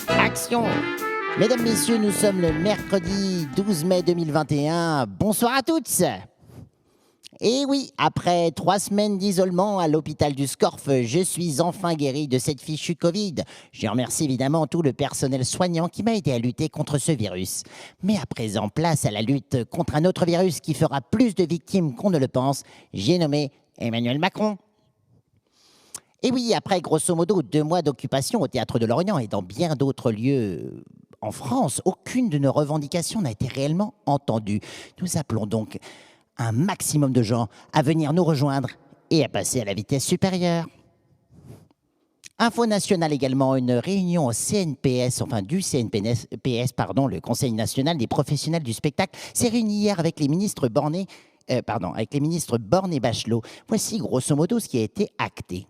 Action! Mesdames, Messieurs, nous sommes le mercredi 12 mai 2021. Bonsoir à toutes! Et oui, après 3 semaines d'isolement à l'hôpital du Scorff, je suis enfin guéri de cette fichue Covid. Je remercie évidemment tout le personnel soignant qui m'a aidé à lutter contre ce virus. Mais à présent, place à la lutte contre un autre virus qui fera plus de victimes qu'on ne le pense. J'ai nommé Emmanuel Macron. Et oui, après grosso modo 2 mois d'occupation au Théâtre de Lorient et dans bien d'autres lieux en France, aucune de nos revendications n'a été réellement entendue. Nous appelons donc un maximum de gens à venir nous rejoindre et à passer à la vitesse supérieure. Info nationale également, une réunion au CNPS, enfin du CNPS, pardon, le Conseil national des professionnels du spectacle, s'est réuni hier avec les ministres Borne et Bachelot. Voici grosso modo ce qui a été acté.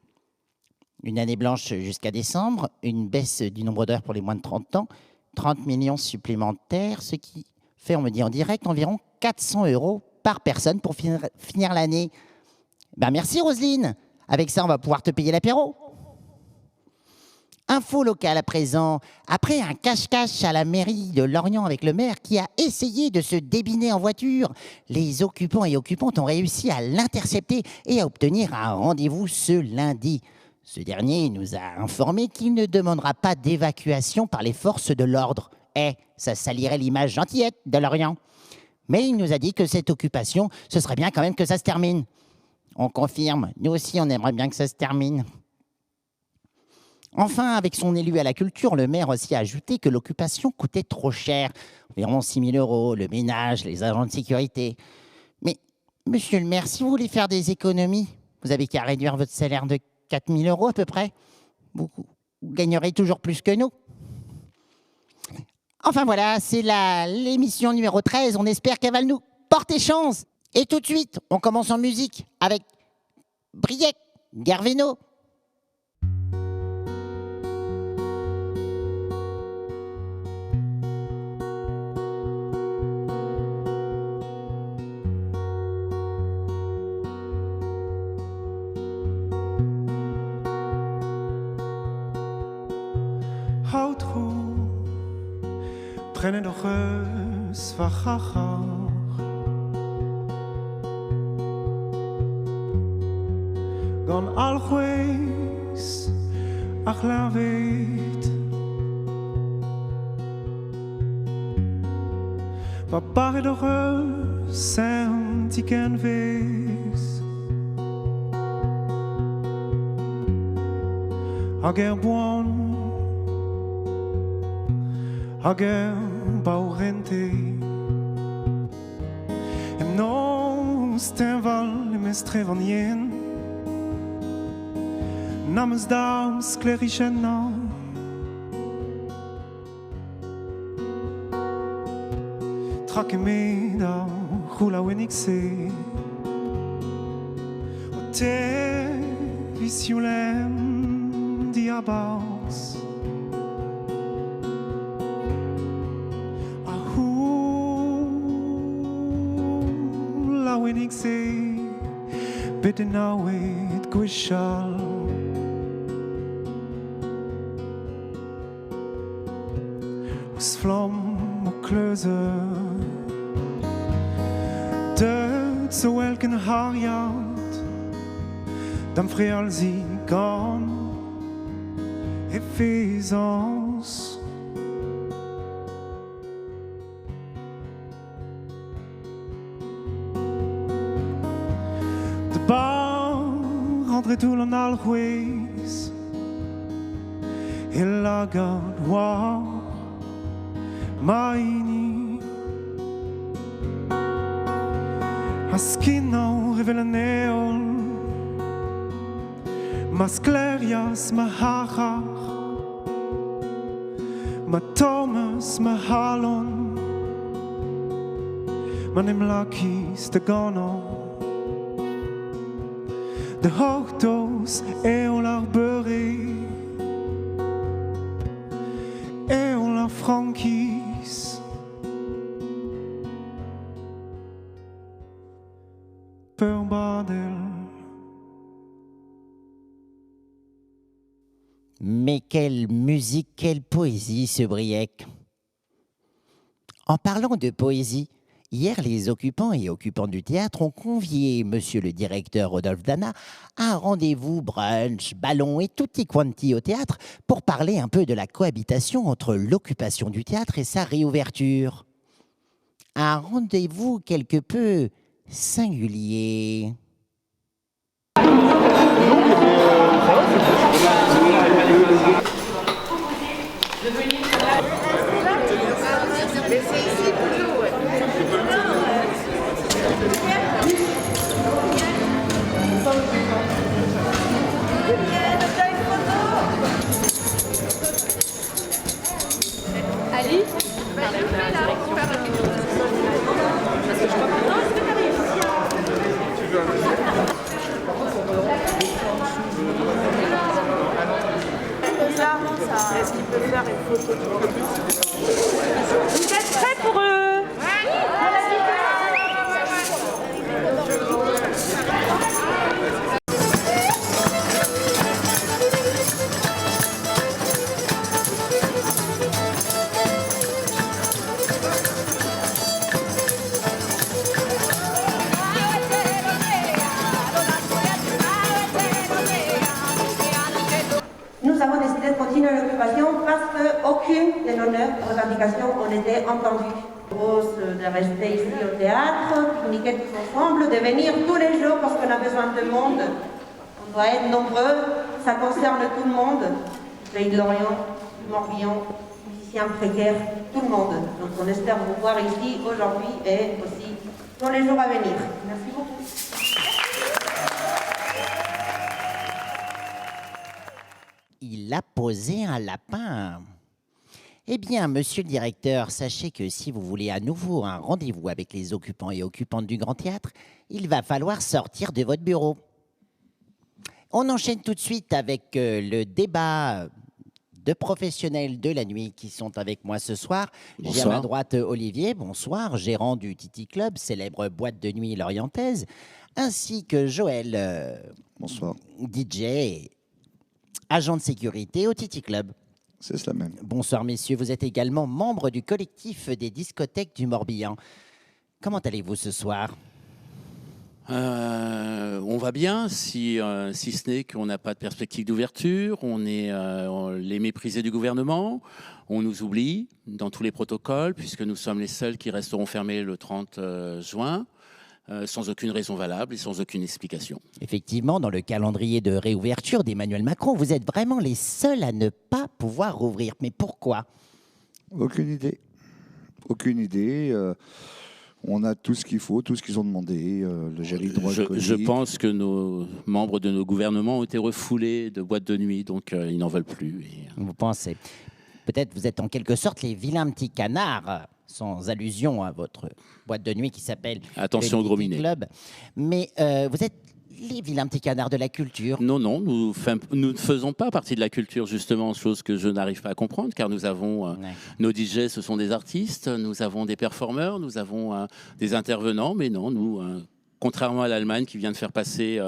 Une année blanche jusqu'à décembre, une baisse du nombre d'heures pour les moins de 30 ans, 30 millions supplémentaires, ce qui fait, on me dit en direct, environ 400 € par personne pour finir l'année. Ben merci Roselyne, avec ça on va pouvoir te payer l'apéro. Info locale à présent, après un cache-cache à la mairie de Lorient avec le maire qui a essayé de se débiner en voiture, les occupants et occupantes ont réussi à l'intercepter et à obtenir un rendez-vous ce lundi. Ce dernier nous a informé qu'il ne demandera pas d'évacuation par les forces de l'ordre. Ça salirait l'image gentillette de Lorient. Mais il nous a dit que cette occupation, ce serait bien quand même que ça se termine. On confirme, nous aussi on aimerait bien que ça se termine. Enfin, avec son élu à la culture, le maire aussi a ajouté que l'occupation coûtait trop cher. Environ 6 000 €, le ménage, les agents de sécurité. Mais, monsieur le maire, si vous voulez faire des économies, vous avez qu'à réduire votre salaire de 4 000 € à peu près. Vous gagnerez toujours plus que nous. Enfin voilà, c'est l'émission numéro 13. On espère qu'elle va nous porter chance. Et tout de suite, on commence en musique avec Briec, Garveno. Houd goed, brenne doch eens van gachar. Gan always ach la weet. Wat bar doch eens zijn die ken wees. Ager buon. Hager baurente Em nos tenval mes trevanien Namens daus klerischen na Trake me da hula wenixe O te visiulem diabaus When ik zei, bitte nou het gwishal. Us vlam o kleuze, død så elken harjat, dan freal sie gan, Ephesans. Rentrez tout l'en always Il la gardoir Maini Askino revelaneo Masklerias mahachach Matomas mahalon Manem lakis de gono De hoogtoos eeuw l'arbeuré eeuw la frankies per badel Mais quelle musique, quelle poésie, ce Briec. En parlant de poésie, hier, les occupants et occupantes du théâtre ont convié monsieur le directeur Rodolphe Dana à un rendez-vous brunch, ballon et tutti quanti au théâtre pour parler un peu de la cohabitation entre l'occupation du théâtre et sa réouverture. Un rendez-vous quelque peu singulier. Ali Est-ce qu'il peut faire une photo? Vous êtes prêts pour eux? Nous avons décidé de continuer l'occupation parce qu'aucune de nos 9 revendications ont été entendues. De rester ici au théâtre, pique-niquer tous ensemble, de venir tous les jours parce qu'on a besoin de monde. On doit être nombreux, ça concerne tout le monde. Pays de l'Orient, du Morbihan, musiciens précaires, tout le monde. Donc on espère vous voir ici aujourd'hui et aussi dans les jours à venir. Merci beaucoup. Il a posé un lapin. Eh bien, monsieur le directeur, sachez que si vous voulez à nouveau un rendez-vous avec les occupants et occupantes du Grand Théâtre, il va falloir sortir de votre bureau. On enchaîne tout de suite avec le débat de professionnels de la nuit qui sont avec moi ce soir. J'ai à ma droite Olivier, bonsoir, gérant du Titi Club, célèbre boîte de nuit lorientaise, ainsi que Joël, bonsoir. DJ, agent de sécurité au Titi Club. C'est cela même. Bonsoir messieurs, vous êtes également membre du collectif des discothèques du Morbihan. Comment allez-vous ce soir ? On va bien, si ce n'est qu'on n'a pas de perspective d'ouverture, on est les méprisés du gouvernement, on nous oublie dans tous les protocoles, puisque nous sommes les seuls qui resteront fermés le 30 juin. Sans aucune raison valable et sans aucune explication. Effectivement, dans le calendrier de réouverture d'Emmanuel Macron, vous êtes vraiment les seuls à ne pas pouvoir rouvrir. Mais pourquoi ? Aucune idée. Aucune idée. On a tout ce qu'il faut, tout ce qu'ils ont demandé, le gel hydroalcoolique. Je pense que nos membres de nos gouvernements ont été refoulés de boîtes de nuit, donc ils n'en veulent plus. Vous pensez ? Peut-être vous êtes en quelque sorte les vilains petits canards, sans allusion à votre boîte de nuit qui s'appelle Attention le gros Titi minet. Club. Mais vous êtes les vilains petits canards de la culture. Non, nous ne faisons pas partie de la culture, justement, chose que je n'arrive pas à comprendre, car nous avons nos DJ, ce sont des artistes, nous avons des performeurs, nous avons des intervenants, mais non, nous, contrairement à l'Allemagne qui vient de faire passer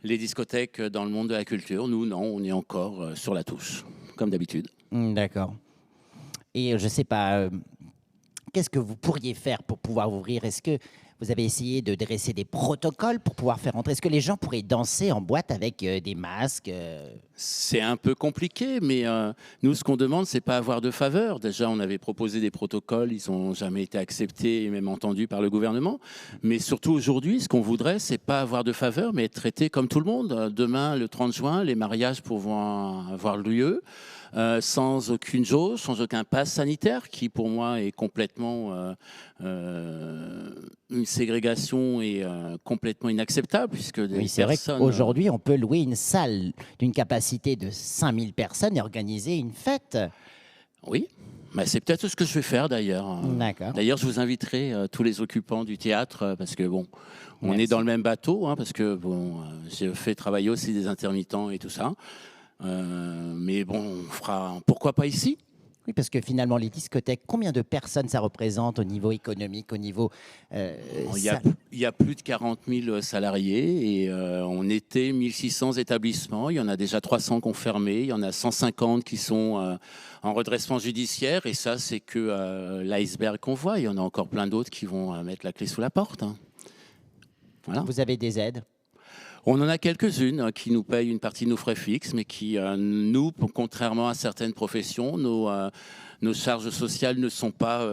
les discothèques dans le monde de la culture, nous, non, on est encore sur la touche, comme d'habitude. D'accord. Et je ne sais pas, qu'est-ce que vous pourriez faire pour pouvoir ouvrir ? Est-ce que vous avez essayé de dresser des protocoles pour pouvoir faire entrer ? Est-ce que les gens pourraient danser en boîte avec des masques C'est un peu compliqué, mais nous, ce qu'on demande, c'est pas avoir de faveur. Déjà, on avait proposé des protocoles, ils n'ont jamais été acceptés et même entendus par le gouvernement. Mais surtout aujourd'hui, ce qu'on voudrait, c'est pas avoir de faveur, mais être traité comme tout le monde. Demain, le 30 juin, les mariages pourront avoir lieu. Sans aucune jauge, sans aucun pass sanitaire, qui pour moi est complètement une ségrégation et complètement inacceptable, puisque Oui, c'est vrai qu'aujourd'hui, on peut louer une salle d'une capacité de 5000 personnes et organiser une fête. Oui, mais c'est peut-être ce que je vais faire d'ailleurs. D'accord. D'ailleurs, je vous inviterai tous les occupants du théâtre, parce que bon, on Merci. est dans le même bateau, hein, parce que bon, j'ai fait travailler aussi des intermittents et tout ça. Mais bon, on fera. Pourquoi pas ici ? Oui, parce que finalement, les discothèques, combien de personnes ça représente au niveau économique, au niveau... Il y a plus de 40 000 salariés et on était 1600 établissements. Il y en a déjà 300 qui ont fermé. Il y en a 150 qui sont en redressement judiciaire. Et ça, c'est que l'iceberg qu'on voit. Il y en a encore plein d'autres qui vont mettre la clé sous la porte. Hein. Voilà. Vous avez des aides? On en a quelques-unes qui nous payent une partie de nos frais fixes, mais qui, nous, contrairement à certaines professions, nos charges sociales ne sont pas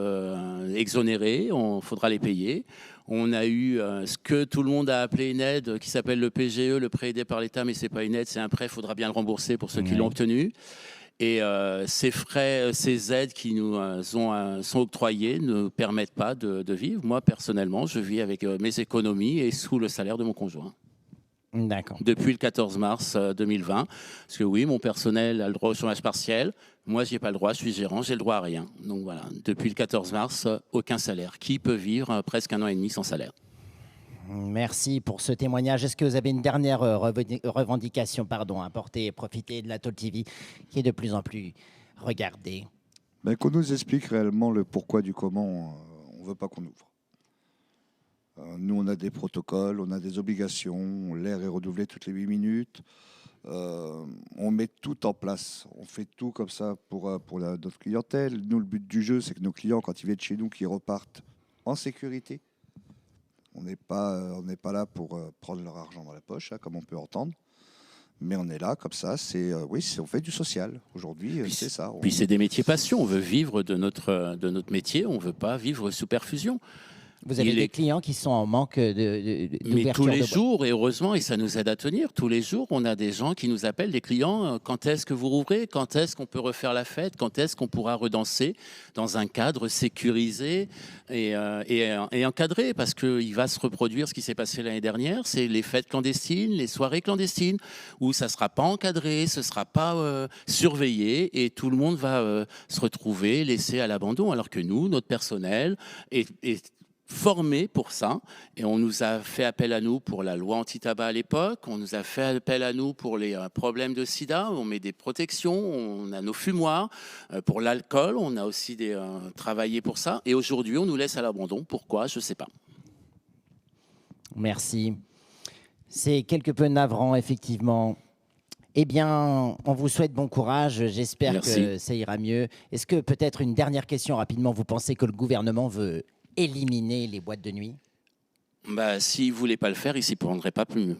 exonérées, il faudra les payer. On a eu ce que tout le monde a appelé une aide, qui s'appelle le PGE, le prêt aidé par l'État, mais ce n'est pas une aide, c'est un prêt, il faudra bien le rembourser pour ceux qui l'ont obtenu. Et ces frais, ces aides qui nous sont octroyées ne permettent pas de vivre. Moi, personnellement, je vis avec mes économies et sous le salaire de mon conjoint. D'accord. Depuis le 14 mars 2020. Parce que oui, mon personnel a le droit au chômage partiel. Moi, je n'y ai pas le droit, je suis gérant, j'ai le droit à rien. Donc voilà, depuis le 14 mars, aucun salaire. Qui peut vivre presque 1 an et demi sans salaire? Merci pour ce témoignage. Est-ce que vous avez une dernière revendication à porter et profiter de la Talk TV qui est de plus en plus regardée? Qu'on nous explique réellement le pourquoi du comment on ne veut pas qu'on ouvre. Nous, on a des protocoles, on a des obligations, l'air est renouvelé toutes les 8 minutes. On met tout en place, on fait tout comme ça pour notre clientèle. Nous, le but du jeu, c'est que nos clients, quand ils viennent chez nous, qu'ils repartent en sécurité. On n'est pas là pour prendre leur argent dans la poche, comme on peut entendre. Mais on est là, comme ça, on fait du social. Aujourd'hui, c'est ça. Puis c'est des métiers passion, on veut vivre de notre métier, on ne veut pas vivre sous perfusion. Vous avez des clients qui sont en manque d'ouverture. Mais tous les jours, et heureusement, et ça nous aide à tenir, tous les jours, on a des gens qui nous appellent, des clients, quand est-ce que vous rouvrez? Quand est-ce qu'on peut refaire la fête? Quand est-ce qu'on pourra redanser dans un cadre sécurisé et encadré? Parce qu'il va se reproduire ce qui s'est passé l'année dernière, c'est les fêtes clandestines, les soirées clandestines, où ça ne sera pas encadré, ce ne sera pas surveillé, et tout le monde va se retrouver laissé à l'abandon, alors que nous, notre personnel est formés pour ça, et on nous a fait appel à nous pour la loi anti-tabac à l'époque, on nous a fait appel à nous pour les problèmes de sida, on met des protections, on a nos fumoirs, pour l'alcool, on a aussi travaillé pour ça, et aujourd'hui on nous laisse à l'abandon. Pourquoi? Je ne sais pas. Merci. C'est quelque peu navrant, effectivement. Eh bien, on vous souhaite bon courage, j'espère que ça ira mieux. Est-ce que peut-être une dernière question rapidement, vous pensez que le gouvernement veut éliminer les boîtes de nuit? S'il ne voulait pas le faire, il ne s'y prendrait pas plus.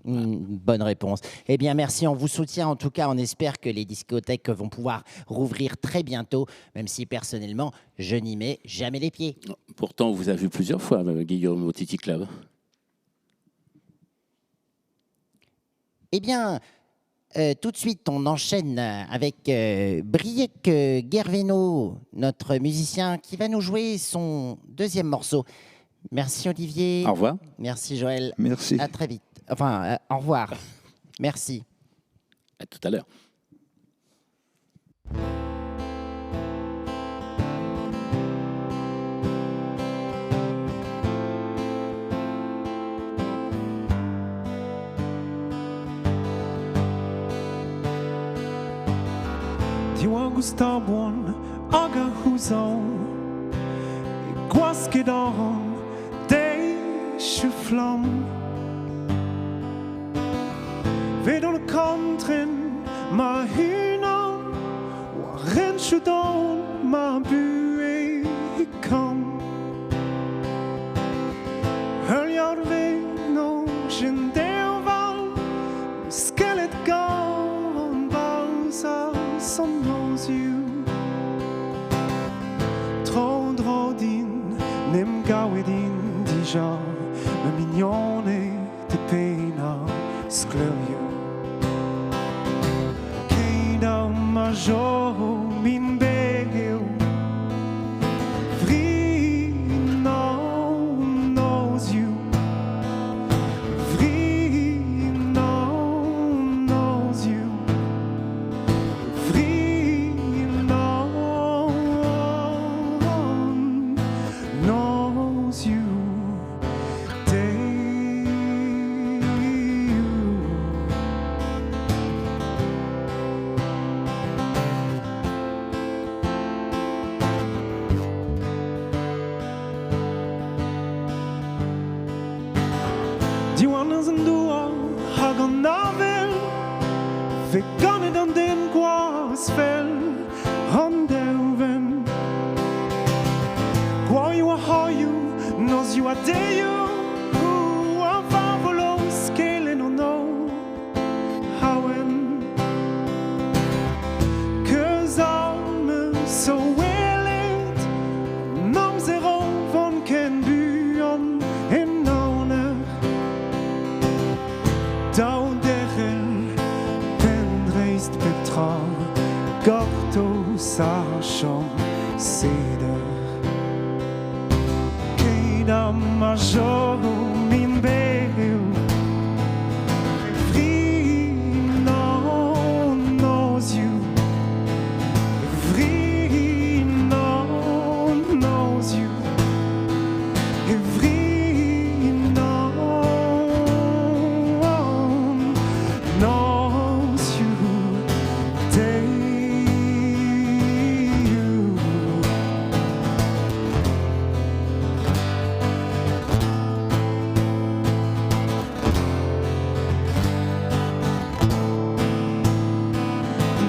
Bonne réponse. Eh bien, merci. On vous soutient. En tout cas, on espère que les discothèques vont pouvoir rouvrir très bientôt, même si personnellement, je n'y mets jamais les pieds. Pourtant, on vous a vu plusieurs fois, Guillaume, au Titi Club. Eh bien, tout de suite, on enchaîne avec Briec Guerveno, notre musicien, qui va nous jouer son deuxième morceau. Merci Olivier. Au revoir. Merci Joël. Merci. À très vite. Enfin, au revoir. Merci. À tout à l'heure. Gustabon, aga huzon, guaskedon, de chuflom. Vedo le contren, ma hinon, waren chudon, ma bue kom. Höljar ve no gendeval, skelet gon, balsa som knows you. Trodrodin, nem gawedin, dija, me mignone de pena, sclerio. Keina major, min beo, vri no knows you. Vri no knows you. Die wandelen zijn door, hagen naar wel. Vi kan i den din kvarsfäll handelven. Kwa ju har ju, nos ju a det ju. A favolo skelen och no. Hauen. Cause I'm so willing. Nam zero von ken byon en none. Down Petra, Gorto, Sarchon, Ceder. Keina Major, min beu. Fri non knows you. Fri non knows you. Fri non knows you.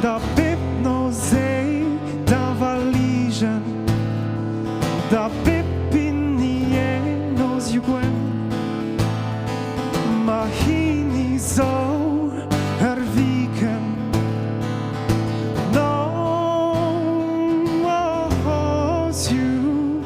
Da hypnosei, da valigen, da pepinier you gwen, mahini zo herviken, knows you, knows you.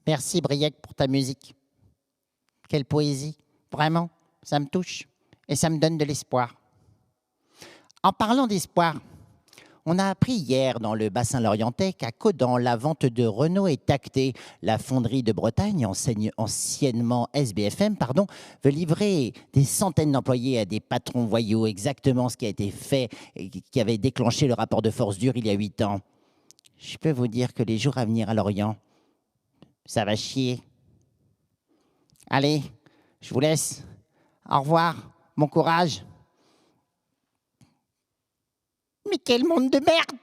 Merci Briec pour ta musique. Quelle poésie, vraiment, ça me touche et ça me donne de l'espoir. En parlant d'espoir, on a appris hier dans le bassin lorientais qu'à Caudan, la vente de Renault est actée. La fonderie de Bretagne, anciennement SBFM, veut livrer des centaines d'employés à des patrons voyous. Exactement ce qui a été fait et qui avait déclenché le rapport de force dure il y a 8 ans. Je peux vous dire que les jours à venir à Lorient, ça va chier. Allez, je vous laisse. Au revoir, bon courage. Mais quel monde de merde!